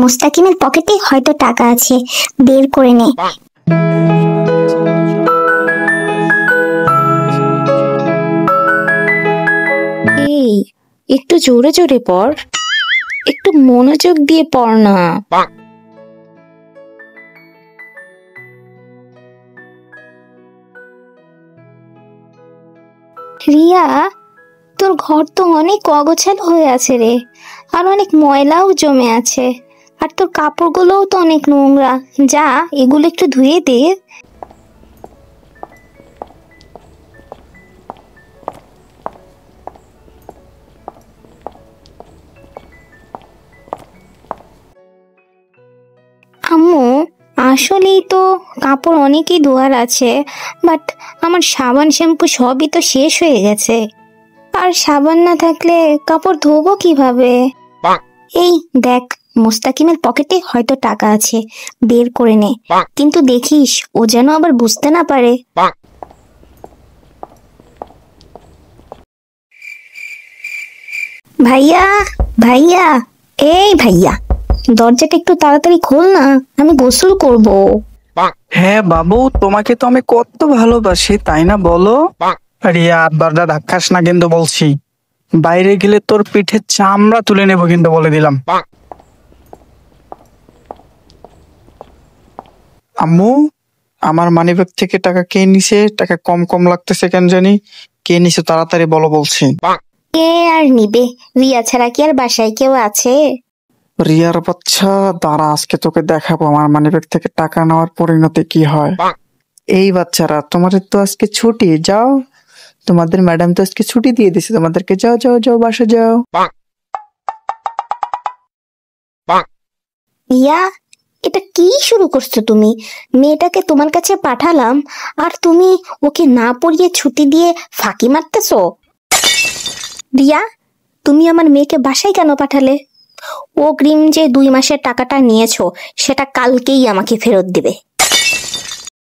মুস্তাকিমের পকেটে হয়তো টাকা আছে, বের করে নে। এই একটু জোরে জোরে পড়, একটু মনোযোগ দিয়ে পড় না। রিয়া, তোর ঘর তো অনেক অগোছালো হয়ে আছে রে, আর অনেক ময়লাও জমে আছে, আর তোর কাপড়গুলোও তো অনেক নোংরা। যা, এগুলো একটু ধুয়ে দে। আম্মু, আসলেই তো কাপড় অনেকই ধোয়ার আছে, বাট আমার সাবান শ্যাম্পু সবই তো শেষ হয়ে গেছে, আর সাবান না থাকলে কাপড় ধোবো কিভাবে? এই দেখ, মুস্তাকিমের পকেটে হয়তো টাকা আছে, বের করে নে, কিন্তু দেখিস ও যেন আবার বুঝতে না পারে। ভাইয়া, ভাইয়া, এই ভাইয়া, দরজাটা একটু তাড়াতাড়ি খোল না, আমি গোসল করব। হ্যাঁ বাবু, তোমাকে তো আমি কত ভালোবাসি, তাই না বলো? রিয়া, দরজা ধাক্কাস না কিন্তু বলছি, বাইরে গেলে তোর পিঠে চামড়া তুলে নেবো কিন্তু, বলে দিলাম। আম্মু, আমার মানিব্যাগ থেকে টাকা কে নিছে? টাকা কম কম লাগতেছে কেন জানি, কে নিছে তাড়াতাড়ি বলো বলছি। কে আর নিবে, রিয়া ছাড়া কি আর বাসায় কেউ আছে? রিয়ার বাচ্চা, দাঁড়া, আজকে তোকে দেখাবো আমার মানিব্যাগ থেকে টাকা নেওয়ার পরিণতি কি হয়। এই বাচ্চারা, তোমাদের তো আজকে ছুটি, যাও, তোমাদের ম্যাডাম তো আজকে ছুটি দিয়ে দিছে তোমাদেরকে, যাও যাও যাও, বাসা যাও। রিয়া, এটা কি শুরু করছো তুমি? মেয়েটাকে তোমার কাছে পাঠালাম, আর তুমি ওকে না পড়িয়ে ছুটি দিয়ে ফাঁকি মারতেছো। রিয়া, তুমি আমার মেয়েকে বাসায় কেন পাঠালে? অগ্রিম যে 2 মাসের টাকাটা নিয়েছো, সেটা কালকেই আমাকে ফেরত দিবে।